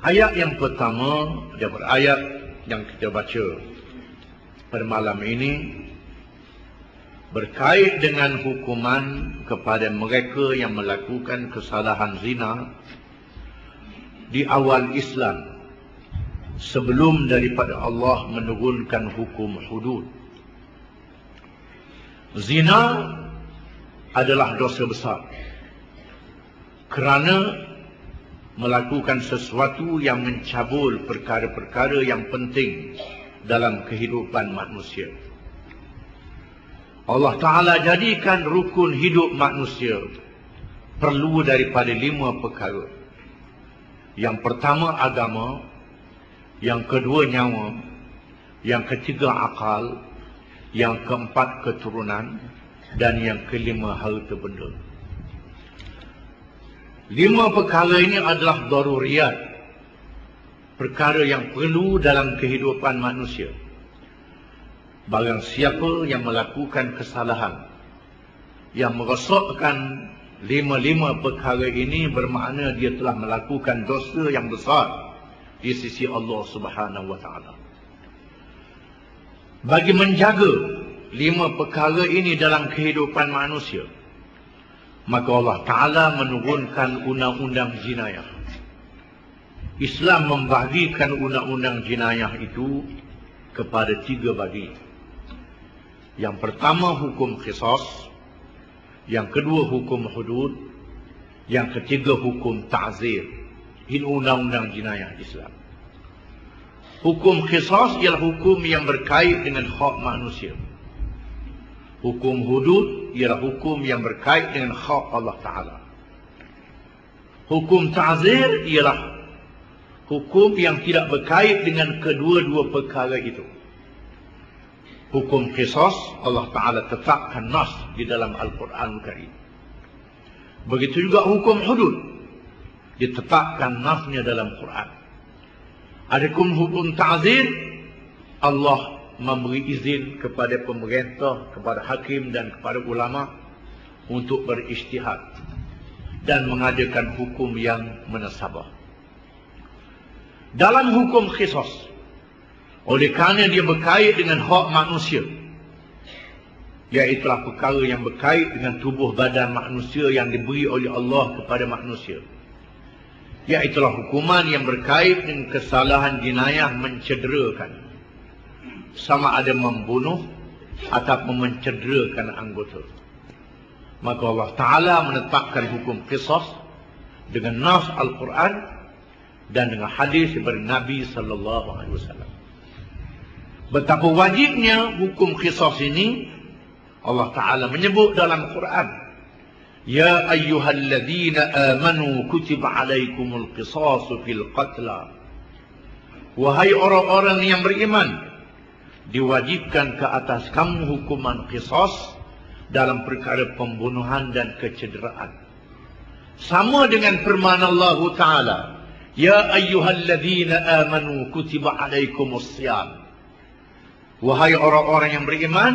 Ayat yang pertama daripada ayat yang kita baca pada malam ini berkait dengan hukuman kepada mereka yang melakukan kesalahan zina di awal Islam sebelum daripada Allah menurunkan hukum hudud. Zina adalah dosa besar kerana melakukan sesuatu yang mencabul perkara-perkara yang penting dalam kehidupan manusia. Allah Ta'ala jadikan rukun hidup manusia perlu daripada 5 perkara. Yang pertama agama, yang kedua nyawa, yang ketiga akal, yang keempat keturunan, dan yang kelima harta benda. 5 perkara ini adalah daruriyat, perkara yang perlu dalam kehidupan manusia. Barang siapa yang melakukan kesalahan yang merosakkan 5 perkara ini, bermakna dia telah melakukan dosa yang besar di sisi Allah Subhanahu wa Ta'ala. Bagi menjaga 5 perkara ini dalam kehidupan manusia, maka Allah Ta'ala menurunkan undang-undang jinayah. Islam membahagikan undang-undang jinayah itu kepada 3 bagi. Yang pertama hukum qisas, yang kedua hukum hudud, yang ketiga hukum ta'zir. Ini undang-undang jinayah Islam. Hukum qisas ialah hukum yang berkait dengan hak manusia. Hukum hudud ialah hukum yang berkait dengan hak Allah Ta'ala. Hukum ta'zir ialah hukum yang tidak berkait dengan kedua-dua perkara itu. Hukum qisas Allah Ta'ala tetapkan nas di dalam Al-Quran Karim. Begitu juga hukum hudud ditetapkan nasnya dalam Quran. Adapun hukum ta'zir, Allah memberi izin kepada pemerintah, kepada hakim dan kepada ulama untuk berijtihad dan mengadakan hukum yang menasabah. Dalam hukum qisas, oleh kerana dia berkait dengan hak manusia, iaitulah perkara yang berkait dengan tubuh badan manusia yang diberi oleh Allah kepada manusia, iaitulah hukuman yang berkait dengan kesalahan jinayah mencederakan, sama ada membunuh ataupun mencederakan anggota. Maka Allah Ta'ala menetapkan hukum qisas dengan nas Al-Quran dan dengan hadis daripada Nabi sallallahu alaihi wasallam. Betapa wajibnya hukum qisas ini, Allah Ta'ala menyebut dalam Quran, Ya ayyuhalladzina amanu kutiba alaikumul qisasu fil qatla. Wahai orang-orang yang beriman, diwajibkan ke atas kamu hukuman qisas dalam perkara pembunuhan dan kecederaan. Sama dengan firman Allah Ta'ala, Ya ayyuhalladzina amanu kutiba alaikumus siyam. Wahai orang-orang yang beriman,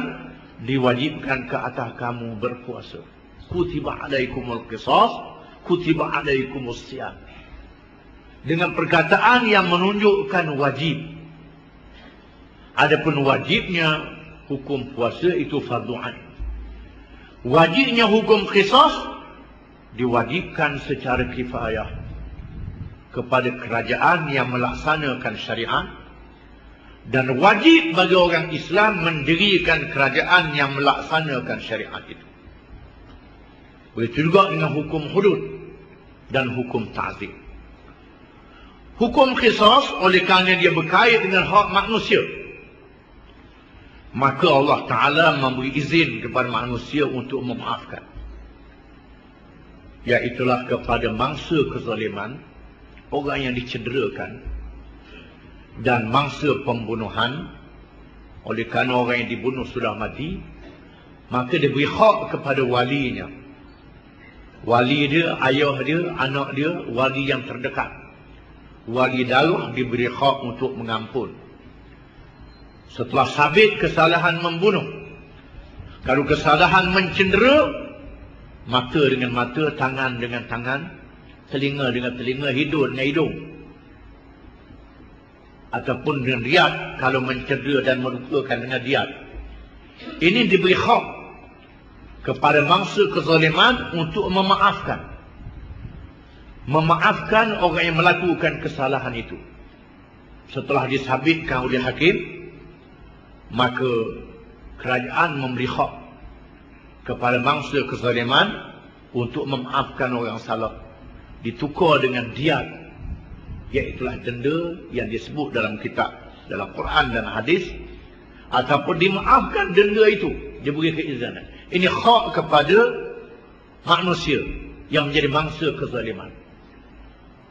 diwajibkan ke atas kamu berpuasa. Kutiba alaikumul qisas, kutiba alaikumus siyam. Dengan perkataan yang menunjukkan wajib. Adapun wajibnya hukum puasa itu fardu ain. Wajibnya hukum qisas diwajibkan secara kifayah kepada kerajaan yang melaksanakan syariat, dan wajib bagi orang Islam mendirikan kerajaan yang melaksanakan syariat itu. Begitu juga dengan hukum hudud dan hukum ta'zir. Hukum qisas oleh kerana dia berkait dengan hak manusia, maka Allah Ta'ala memberi izin kepada manusia untuk memaafkan. Iaitulah kepada mangsa kezaliman, orang yang dicederakan, dan mangsa pembunuhan. Oleh kerana orang yang dibunuh sudah mati, maka dia beri hak kepada walinya. Wali dia, ayah dia, anak dia, wali yang terdekat. Wali darah diberi hak untuk mengampun. Setelah sabit kesalahan membunuh, kalau kesalahan mencedera, mata dengan mata, tangan dengan tangan, telinga dengan telinga, hidung dengan hidung, ataupun dengan riyad kalau mencedera dan melukakan dengan riyad. Ini diberi hak kepada bangsa kezaliman untuk memaafkan. Memaafkan orang yang melakukan kesalahan itu. Setelah disabitkan oleh hakim, maka kerajaan memberi hak kepada bangsa kezaliman untuk memaafkan orang salah. Ditukar dengan diyat, iaitulah denda yang disebut dalam kitab, dalam Quran dan hadis, ataupun dimaafkan denda itu, diberi keizinan. Ini hak kepada manusia yang menjadi bangsa kezaliman.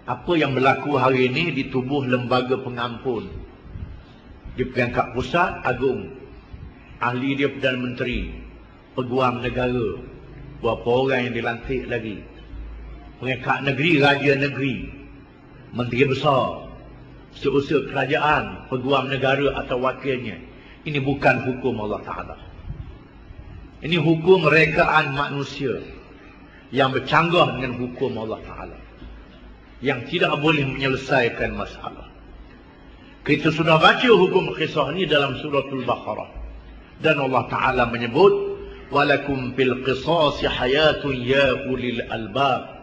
Apa yang berlaku hari ini di tubuh lembaga pengampun di peringkat pusat agung, ahli dia Perdana Menteri, peguam negara, berapa orang yang dilantik lagi, peringkat negeri, raja negeri, menteri besar, seusaha kerajaan, peguam negara atau wakilnya. Ini bukan hukum Allah Ta'ala. Ini hukum rekaan manusia yang bercanggah dengan hukum Allah Ta'ala, yang tidak boleh menyelesaikan masalah. Kita sudah baca hukum qisas ini dalam suratul Baqarah. Dan Allah Ta'ala menyebut, walakum fil qisasi hayatun ya ulil albab.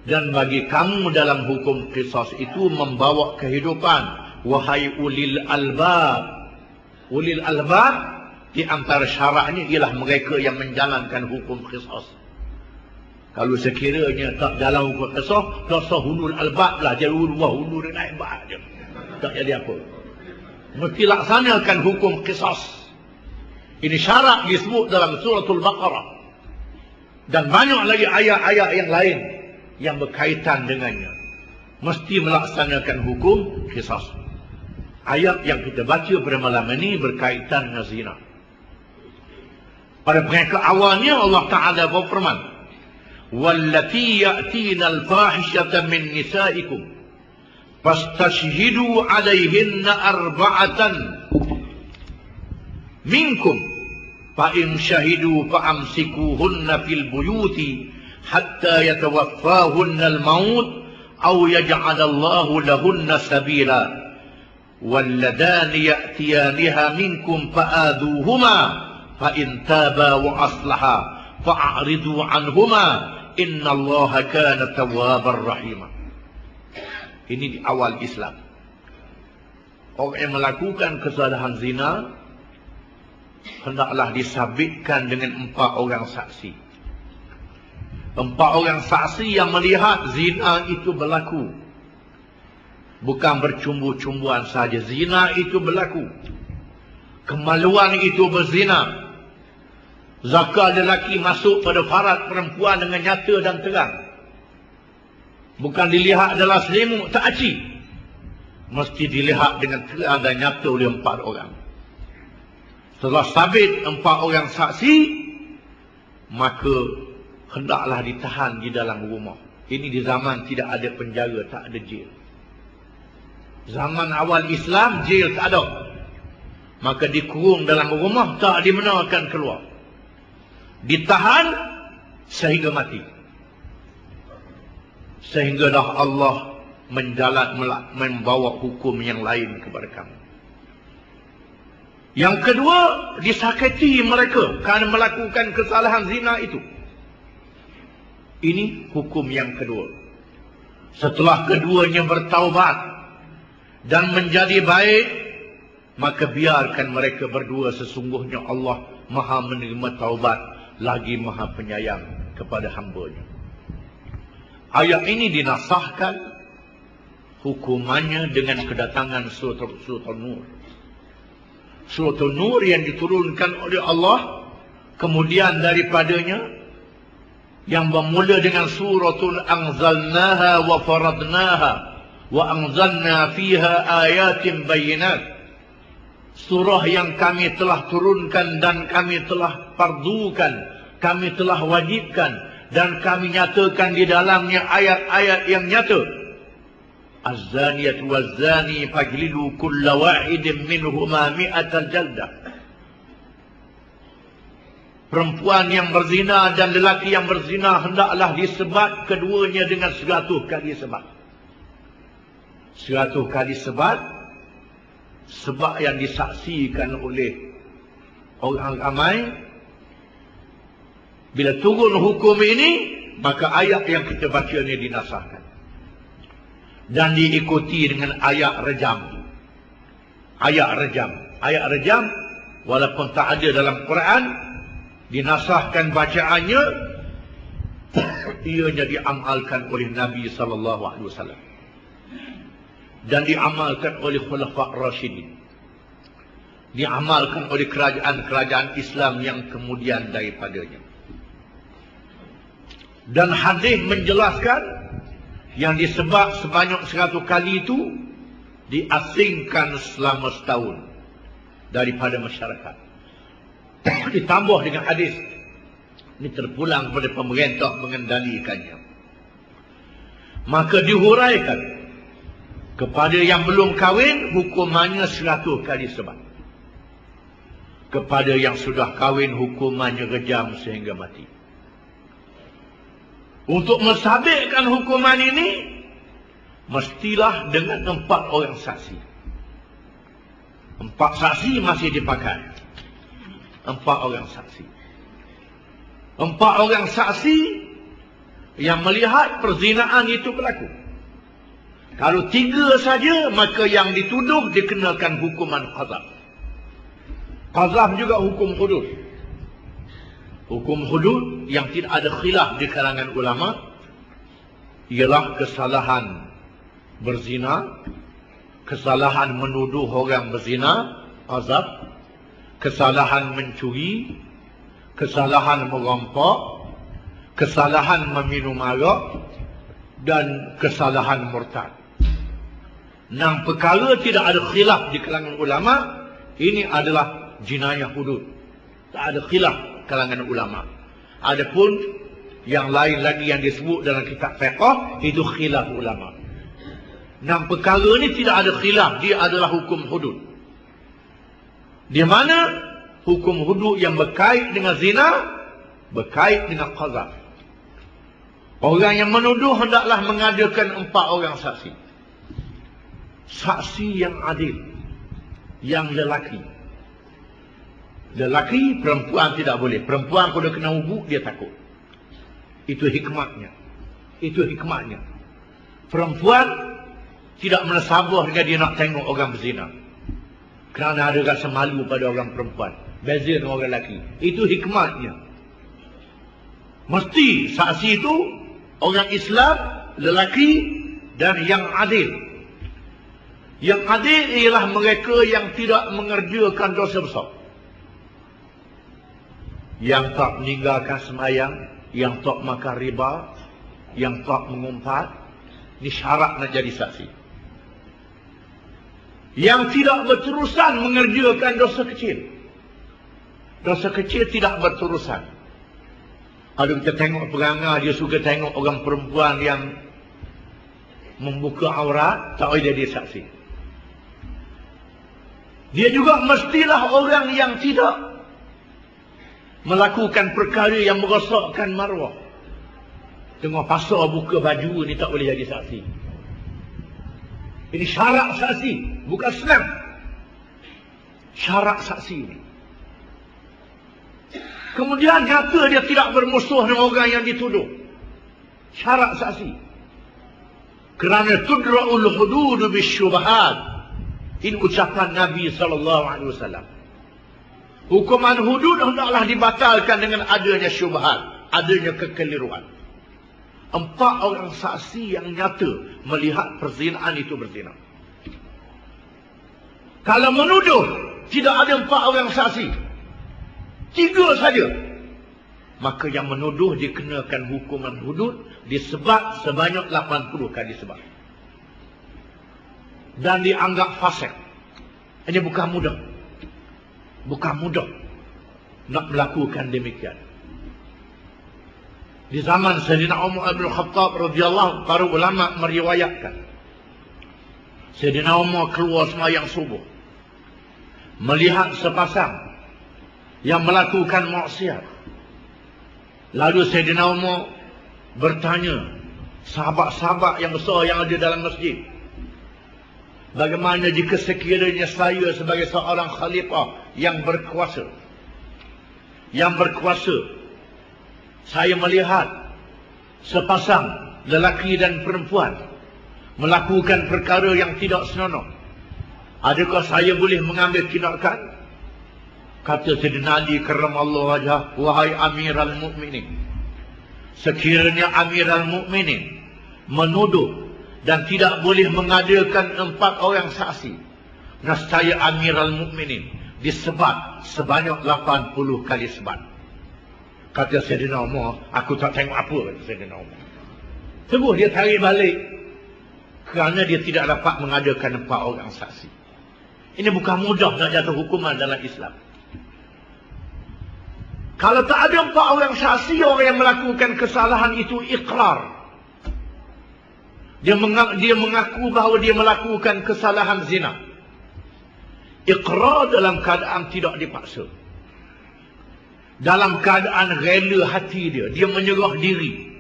Dan bagi kamu dalam hukum qisas itu membawa kehidupan, wahai ulil albab. Ulil albab di antara syaratnya ialah mereka yang menjalankan hukum qisas. Kalau sekiranya tak jalan hukum qisas, tak sah ulul albab lah, jadi ulul naik bak je. Tak jadi apa. Mesti laksanakan hukum qisas. Ini syarat disebut dalam suratul Baqarah. Dan banyak lagi ayat-ayat yang lain yang berkaitan dengannya. Mesti melaksanakan hukum qisas. Ayat yang kita baca pada malam ini berkaitan dengan zina. Pada peringkat awalnya Allah Ta'ala berfirman, wallati ya'tina al-fahishata min nisaikum fastashhidu 'alayhinna arba'atan minkum fa in shahidu fa amsikuhunna fil buyuti hatta yatawaffahunna al-maut aw yaj'alallahu lahunna sabila walladani ya'tiyaniha minkum fa'aduhuma fa in taba wa aslaha fa'aridu anhuma innallaha kana tawwabar rahima. Ini di awal Islam. Orang yang melakukan kesalahan zina hendaklah disabitkan dengan 4 orang saksi. 4 orang saksi yang melihat zina itu berlaku. Bukan bercumbu-cumbuan saja, zina itu berlaku. Kemaluan itu berzina. Zakar lelaki masuk pada farad perempuan dengan nyata dan terang. Bukan dilihat adalah selimut, tak aci. Mesti dilihat dengan terang dan nyata oleh 4 orang. Setelah sabit 4 orang saksi, maka hendaklah ditahan di dalam rumah. Ini di zaman tidak ada penjara, tak ada jail. Zaman awal Islam, jail tak ada. Maka dikurung dalam rumah, tak dibenarkan keluar. Ditahan sehingga mati. Sehinggalah Allah membawa hukum yang lain kepada kamu. Yang kedua, disakiti mereka kerana melakukan kesalahan zina itu. Ini hukum yang kedua. Setelah keduanya bertaubat dan menjadi baik, maka biarkan mereka berdua, sesungguhnya Allah Maha menerima taubat lagi Maha penyayang kepada hamba-Nya. Ayat ini dinasahkan hukumannya dengan kedatangan surah An-Nur. Surah An-Nur yang diturunkan oleh Allah, kemudian daripadanya yang bermula dengan suratul anzalnaha wa faradnaha wa anzalna fiha ayatin bayyinat. Surah yang kami telah turunkan dan kami telah fardukan, kami telah wajibkan dan kami nyatakan di dalamnya ayat-ayat yang nyata. Az-zaniyatu waz-zani fajlidu kulla wahidin minhuma mi'atal jaldah. Perempuan yang berzina dan lelaki yang berzina hendaklah disebat keduanya dengan 100 kali sebat. 100 kali sebat sebab yang disaksikan oleh orang ramai. Bila turun hukum ini, maka ayat yang kita baca ini dinasahkan dan diikuti dengan ayat rejam. Ayat rejam walaupun tak ada dalam Quran, dinasahkan bacaannya, ianya diamalkan oleh Nabi SAW dan diamalkan oleh Khulafa' Rasyidin, diamalkan oleh kerajaan-kerajaan Islam yang kemudian daripadanya. Dan hadis menjelaskan yang disebab sebanyak 100 kali itu diasingkan selama setahun daripada masyarakat. Ditambah dengan hadis ini terpulang kepada pemerintah mengendalikannya. Maka dihuraikan kepada yang belum kahwin hukumannya 100 kali sebat. Kepada yang sudah kahwin hukumannya rejam sehingga mati. Untuk mensabitkan hukuman ini, mestilah dengan 4 orang saksi. 4 saksi masih dipakai. 4 orang saksi. 4 orang saksi yang melihat perzinaan itu berlaku. Kalau 3 saja, maka yang dituduh dikenakan hukuman qazaf. Qazaf juga hukum hudud. Hukum hudud yang tidak ada khilaf di kalangan ulama ialah kesalahan berzina, kesalahan menuduh orang berzina, azab, kesalahan mencuri, kesalahan merampok, kesalahan meminum arak, dan kesalahan murtad. 6 perkara tidak ada khilaf di kalangan ulama, ini adalah jinayah hudud. Tak ada khilaf kalangan ulama. Adapun yang lain lagi yang disebut dalam kitab fiqh, itu khilaf ulama. 6 perkara ni tidak ada khilaf, dia adalah hukum hudud. Di mana hukum hudud yang berkait dengan zina, berkait dengan qazaf. Orang yang menuduh hendaklah mengadakan 4 orang saksi. Saksi yang adil, yang lelaki. Lelaki, perempuan tidak boleh. Perempuan kalau kena ubuk, dia takut. Itu hikmatnya. Itu hikmatnya. Perempuan tidak menasabah dengan dia nak tengok orang berzina. Kerana ada rasa malu pada orang perempuan. Beza dengan orang lelaki. Itu hikmatnya. Mesti saksi itu orang Islam, lelaki dan yang adil. Yang adil ialah mereka yang tidak mengerjakan dosa besar. Yang tak meninggalkan sembahyang, yang tak makan riba, yang tak mengumpat, ini syarat nak jadi saksi. Yang tidak berterusan mengerjakan dosa kecil. Dosa kecil tidak berterusan. Kalau kita tengok perangai, dia suka tengok orang perempuan yang membuka aurat, tak boleh jadi saksi. Dia juga mestilah orang yang tidak melakukan perkara yang merosakkan maruah. Tengok pasar buka baju ni tak boleh jadi saksi. Ini syarat saksi, bukan senang. Syarat saksi ini. Kemudian nyata dia tidak bermusuh dengan orang yang dituduh. Syarat saksi. Kerana tudra'ul hudud bisyubhat. Ini ucapan Nabi SAW. Hukuman hudud hendaklah dibatalkan dengan adanya syubhat, adanya kekeliruan. 4 orang saksi yang nyata melihat perzinaan itu berzina. Kalau menuduh tidak ada 4 orang saksi, 3 saja, maka yang menuduh dikenakan hukuman hudud disebat sebanyak 80 kali sebat. Dan dianggap fasik. Ini bukan mudah. Bukan mudah nak melakukan demikian. Di zaman Sayyidina Umar bin Khattab radhiyallahu, para ulama meriwayatkan Sayyidina Umar keluar sembahyang subuh, melihat sepasang yang melakukan maksiat. Lalu Sayyidina Umar bertanya sahabat-sahabat yang besar yang ada dalam masjid, Bagaimana jika sekiranya saya sebagai seorang khalifah yang berkuasa, saya melihat sepasang lelaki dan perempuan melakukan perkara yang tidak senonoh, adakah saya boleh mengambil tindakan? Kata Sayyidina Ali karramallahu wajhah, wahai Amiral Mukminin, sekiranya Amiral Mukminin menuduh dan tidak boleh mengadakan 4 orang saksi, nescaya Amiral Mukminin disebat sebanyak 80 kali sebat. Kata Sayyidina Umar, aku tak tengok apa, kata Sayyidina Umar. Terus dia tarik balik kerana dia tidak dapat mengadakan 4 orang saksi. Ini bukan mudah nak jatuh hukuman dalam Islam. Kalau tak ada 4 orang saksi, orang yang melakukan kesalahan itu ikrar. Dia mengaku bahawa dia melakukan kesalahan zina. Iqrar dalam keadaan tidak dipaksa. Dalam keadaan rela hati dia. Dia menyerah diri.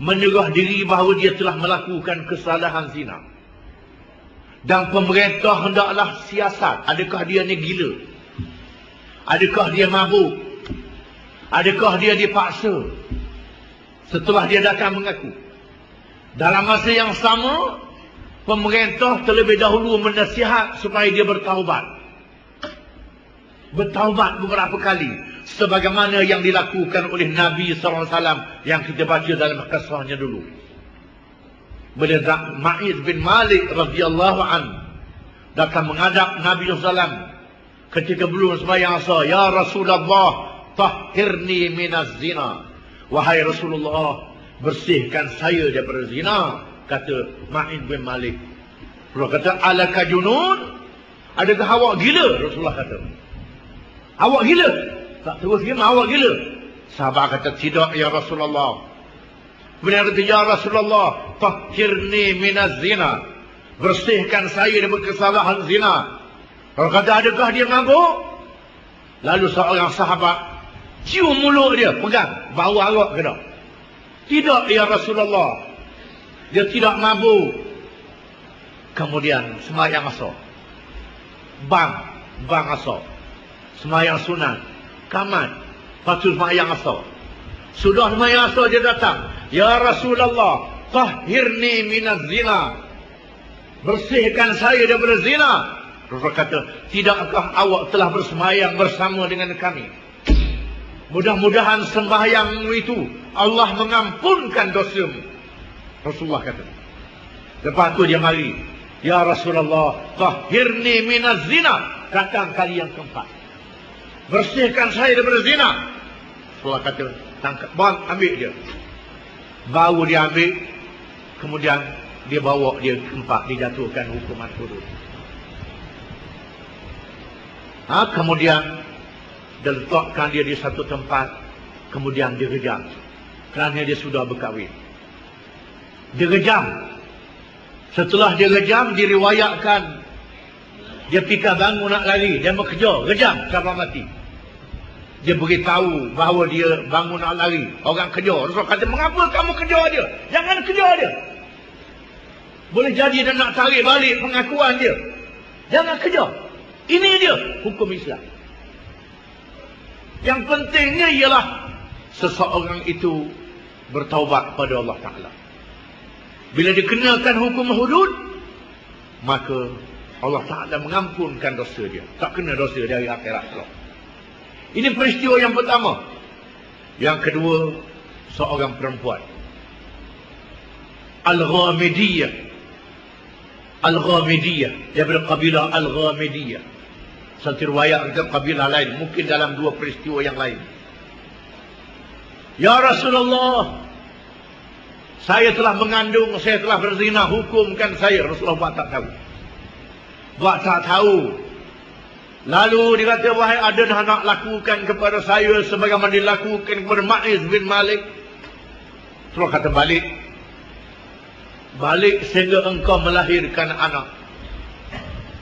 Menyerah diri bahawa dia telah melakukan kesalahan zina. Dan pemerintah hendaklah siasat. Adakah dia ni gila? Adakah dia mabuk? Adakah dia dipaksa? Setelah dia datang mengaku. Dalam masa yang sama, pemerintah terlebih dahulu menasihat supaya dia bertaubat. Bertaubat beberapa kali. Sebagaimana yang dilakukan oleh Nabi SAW yang kita baca dalam kisahnya dulu. Bila Ma'iz bin Malik radhiyallahu an datang menghadap Nabi SAW ketika belum sembahyang asar, ya Rasulullah, tahhirni minaz zina. Wahai Rasulullah, bersihkan saya daripada zina. Kata Ma'iz bin Malik. Rasulullah kata, alaka junun? Adakah awak gila? Rasulullah kata, awak gila? Tak terus dia, awak gila? Sahabat kata, tidak ya Rasulullah. Beliau kata, ya Rasulullah, tahhirni minaz zina. Bersihkan saya daripada kesalahan zina. Rasulullah kata, adakah dia mabuk? Lalu seorang sahabat cium mulut dia, pegang, bau arak ke tak? Tidak ya Rasulullah, dia tidak mabuk. Kemudian sembahyang asar, bang asar, sembahyang sunat, kamat, patut sembahyang asar. Sudah sembahyang asar dia datang, ya Rasulullah, tahhirni minaz zina. Bersihkan saya daripada zina. Rasulullah kata, tidakkah awak telah bersembahyang bersama dengan kami? Mudah-mudahan sembahyangmu itu Allah mengampunkan dosamu. Rasulullah kata. Lepas tu dia mari, ya Rasulullah, tahhirni minaz zina. Datang kali yang keempat, bersihkan saya daripada zina. Rasulullah kata, tangkap, bang, ambil dia. Baru dia ambil, kemudian dia bawa dia keempat, dijatuhkan hukuman hudud. Kemudian diletakkan dia di satu tempat, kemudian direjam kerana dia sudah berkahwin. Direjam. Setelah direjam, diriwayatkan dia fikir bangun nak lari, dia mengejar, rejam sampai mati. Dia beritahu bahawa dia bangun nak lari, orang kejar. Rasul kata, mengapa kamu kejar dia? Jangan kejar dia. Boleh jadi dia nak tarik balik pengakuan dia. Jangan kejar. Ini dia hukum Islam. Yang pentingnya ialah seseorang itu bertaubat kepada Allah Ta'ala. Bila dikenakan hukum hudud, maka Allah Ta'ala mengampunkan dosa dia. Tak kena dosa dari akhirat kelak. Ini peristiwa yang pertama. Yang kedua, seorang perempuan, Al-Ghamidiyah. Al-Ghamidiyah, daripada kabilah Al-Ghamidiyah. Satu riwayat ke kabilah lain, mungkin dalam dua peristiwa yang lain. Ya Rasulullah, saya telah mengandung, saya telah berzina, hukumkan saya. Rasulullah buat tak tahu. Buat tak tahu. Lalu dia kata, wahai ada nak lakukan kepada saya sebagaimana dilakukan kepada Ma'iz bin Malik. Rasulullah kata, balik. Balik sehingga engkau melahirkan anak.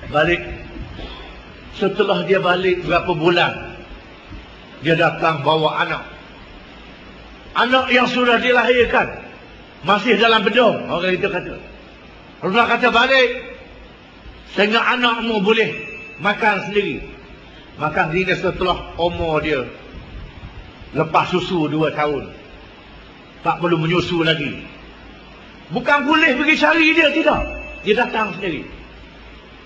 Balik. Setelah dia balik berapa bulan, dia datang bawa anak. Anak yang sudah dilahirkan masih dalam bedong, orang itu kata. Rasulullah kata, balik. Sehingga anakmu boleh makan sendiri. Makan sendiri setelah umur dia lepas susu 2 tahun. Tak perlu menyusu lagi. Bukan boleh pergi cari dia, tidak. Dia datang sendiri.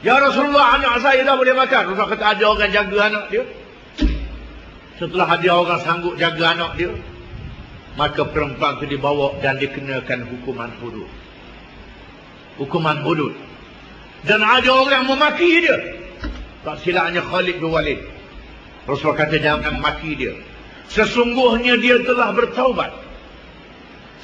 Ya Rasulullah, anak saya dah boleh makan. Rasulullah kata ada orang jaga anak dia. Setelah ada orang sanggup jaga anak dia, maka perempuan itu dibawa dan dikenakan hukuman hudud. Hukuman hudud. Dan ada orang memaki dia. Tak silapnya Khalid bin Walid. Rasulullah kata jangan maki dia. Sesungguhnya dia telah bertaubat.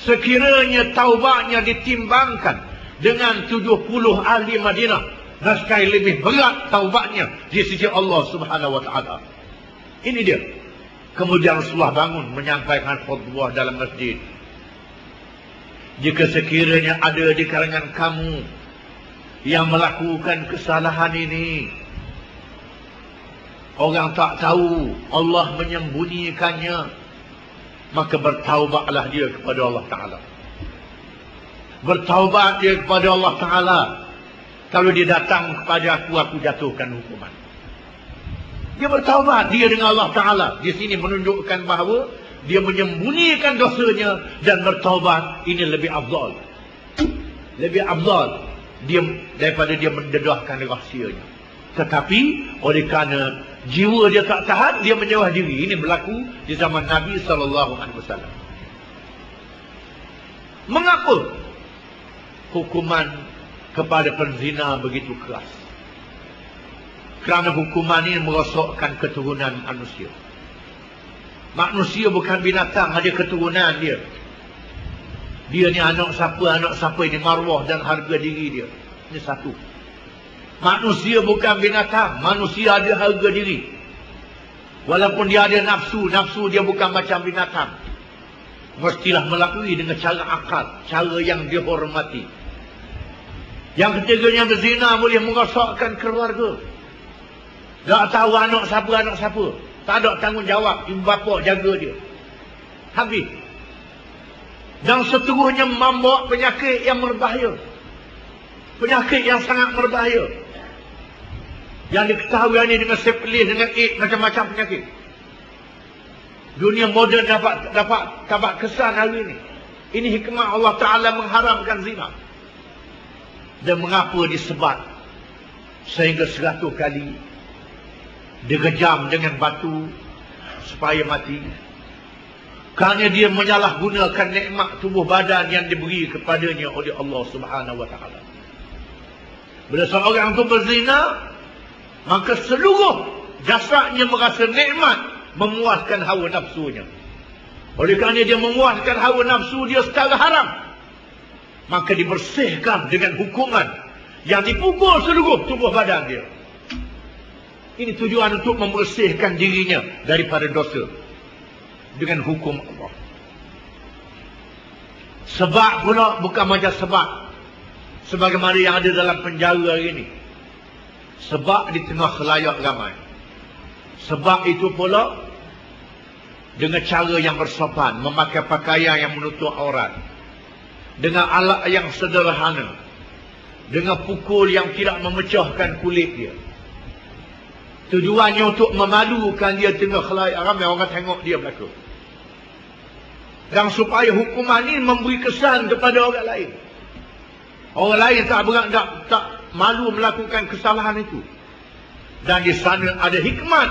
Sekiranya taubatnya ditimbangkan dengan 70 ahli Madinah, naskah lebih berat taubatnya di sisi Allah Subhanahu wa taala. Ini dia. Kemudian Rasulullah bangun menyampaikan khutbah dalam masjid. Jika sekiranya ada di kalangan kamu yang melakukan kesalahan ini, orang tak tahu, Allah menyembunyikannya, maka bertaubatlah dia kepada Allah Ta'ala. Bertaubat dia kepada Allah Ta'ala. Kalau dia datang kepada aku jatuhkan hukuman. Dia bertaubat dia dengan Allah Ta'ala. Di sini menunjukkan bahawa dia menyembunyikan dosanya dan bertaubat. Ini lebih afdal. Lebih afdal daripada dia mendedahkan rahsianya. Tetapi oleh kerana jiwa dia tak tahan, dia menyerah diri. Ini berlaku di zaman Nabi SAW. Mengapa hukuman kepada penzina begitu keras? Kerana hukuman ini merosakkan keturunan manusia. Manusia bukan binatang, ada keturunan dia. Dia ni anak siapa ini maruah dan harga diri dia. Ini satu. Manusia bukan binatang, manusia ada harga diri. Walaupun dia ada nafsu, nafsu dia bukan macam binatang. Mestilah melalui dengan cara akal, cara yang dihormati. Yang ketiganya berzina boleh merosakkan keluarga. Tak tahu anak siapa. Tak ada tanggungjawab, ibu bapa jaga dia. Habis. Dan seterusnya membawa penyakit yang berbahaya. Penyakit yang sangat berbahaya. Yang diketahui ini dengan sifilis, dengan AIDS, macam-macam penyakit. Dunia moden dapat kesan hari ini. Ini hikmah Allah Ta'ala mengharamkan zina. Dan mengapa disebat sehingga 100 kali digejam dengan batu supaya mati? Kerana dia menyalahgunakan nikmat tubuh badan yang diberi kepadanya oleh Allah Subhanahu wa taala. Bila seorang itu berzina, maka seluruh jasadnya merasa nikmat memuaskan hawa nafsunya. Oleh kerana dia memuaskan hawa nafsu dia secara haram, maka dibersihkan dengan hukuman yang dipukul seluruh tubuh badan dia. Ini tujuan untuk membersihkan dirinya daripada dosa dengan hukum Allah. Sebab pula bukan macam sebab sebagaimana yang ada dalam penjara hari ini. Sebab di tengah khalayak ramai. Sebab itu pula dengan cara yang bersopan, memakai pakaian yang menutup aurat, dengan alat yang sederhana, dengan pukul yang tidak memecahkan kulit dia. Tujuannya untuk memalukan dia tengah khalayak ramai, orang tengok dia berlaku. Dan supaya hukuman ini memberi kesan kepada orang lain. Orang lain tak malu melakukan kesalahan itu. Dan di sana ada hikmat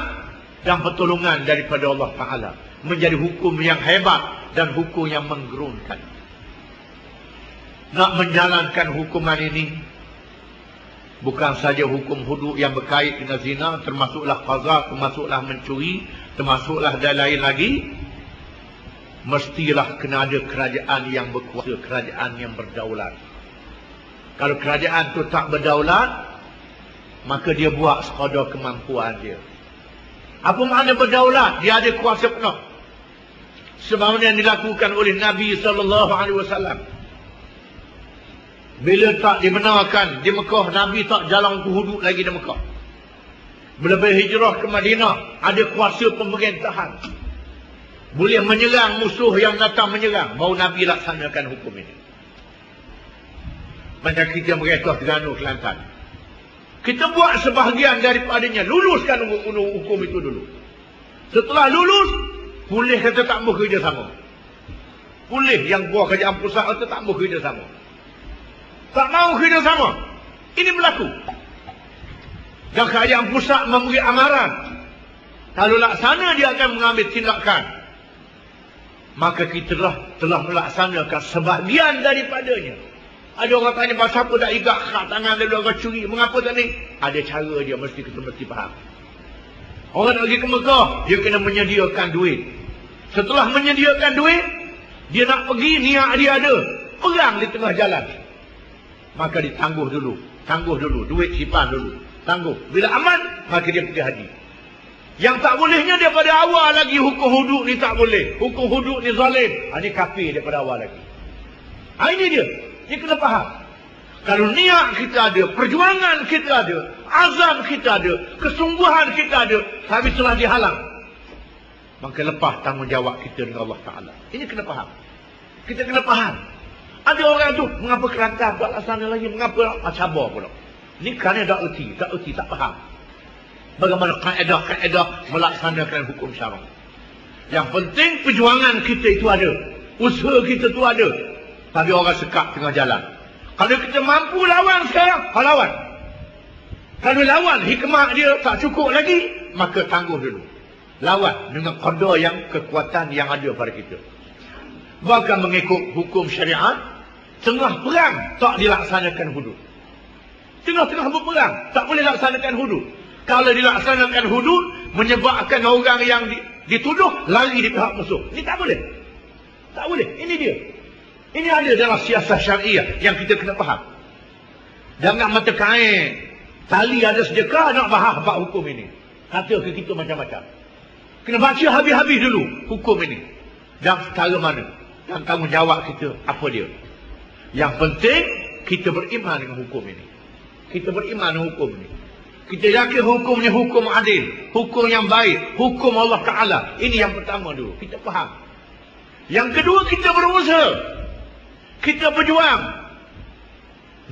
dan pertolongan daripada Allah Ta'ala. Menjadi hukum yang hebat dan hukum yang menggerunkan. Nak menjalankan hukuman ini, bukan saja hukum hudud yang berkait dengan zina, termasuklah qazaf, termasuklah mencuri, termasuklah dan lain lagi. Mestilah kena ada kerajaan yang berkuasa, kerajaan yang berdaulat. Kalau kerajaan itu tak berdaulat, maka dia buat sekadar kemampuan dia. Apa makna berdaulat? Dia ada kuasa penuh. Sebagaimana yang dilakukan oleh Nabi SAW. Bila tak dibenarkan di Mekah, Nabi tak jalan ke hudud lagi di Mekah. Bila berhijrah ke Madinah, ada kuasa pemerintahan. Boleh menyerang musuh yang datang menyerang. Baru Nabi laksanakan hukum ini. Macam kita mereka Terengganu, Kelantan. Kita buat sebahagian daripadanya. Luluskan hukum itu dulu. Setelah lulus, boleh kata tak mau kerjasama. Boleh yang buat kerajaan pusat kata tak mau kerjasama. Tak mau kerjasama. Ini berlaku. Dan kerajaan pusat memberi amaran. Kalau laksana dia akan mengambil tindakan. Maka kita telah melaksanakan sebahagian daripadanya. Ada orang tanya, pasal apa tak ikat kat tangan lalu orang curi? Mengapa tak ni? Ada cara dia, kita mesti faham. Orang nak pergi ke Mekah, dia kena menyediakan duit. Setelah menyediakan duit, dia nak pergi, niat dia ada. Perang di tengah jalan. Maka ditangguh dulu. Tangguh dulu. Duit simpan dulu. Tangguh. Bila aman, maka dia pergi haji. Yang tak bolehnya daripada awal lagi hukum hudud ni tak boleh. Hukum hudud ni zalim. Ini kafir daripada awal lagi. Ini dia. Ini kena faham. Kalau niat kita ada, perjuangan kita ada, azam kita ada, kesungguhan kita ada, tapi telah dihalang, maka lepas tanggungjawab kita dengan Allah Ta'ala. Ini kena faham. Kita kena faham. Ada orang tu, mengapa kelakar, tak laksana lagi, mengapa sabar pula. Ini kerana tak erti, tak faham. Bagaimana kaedah melaksanakan hukum syarak. Yang penting perjuangan kita itu ada. Usaha kita itu ada. Tapi orang sekat tengah jalan. Kalau kita mampu lawan sekarang, lawan. Kalau lawan, hikmah dia tak cukup lagi, maka tangguh dulu. Lawan dengan qada yang kekuatan yang ada pada kita. Bahkan mengikut hukum syariat, tengah perang tak dilaksanakan hudud. Tengah-tengah berperang, tak boleh laksanakan hudud. Kalau dilaksanakan hudud, menyebabkan orang yang dituduh lari di pihak musuh. Ini tak boleh. Tak boleh. Ini dia. Ini ada dalam siasat syariah yang kita kena faham. Jangan mata kain. Tali ada sedekah nak faham bab hukum ini. Kata ke kita macam-macam. Kena baca habis-habis dulu hukum ini. Dan cara mana. Dan tanggungjawab kita apa dia. Yang penting kita beriman dengan hukum ini. Kita beriman dengan hukum ini. Kita yakin hukumnya hukum adil. Hukum yang baik. Hukum Allah Ta'ala. Ini yang pertama dulu. Kita faham. Yang kedua kita berusaha. Kita berjuang.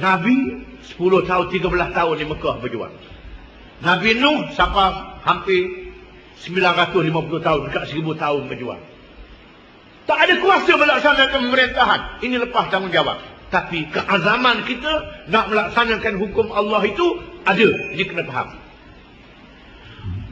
Nabi 10 tahun, 13 tahun di Mekah berjuang. Nabi Nuh sampai hampir 950 tahun, dekat 1000 tahun berjuang. Tak ada kuasa melaksanakan pemerintahan. Ini lepas tanggungjawab. Tapi keazaman kita nak melaksanakan hukum Allah itu ada. Ini kena faham.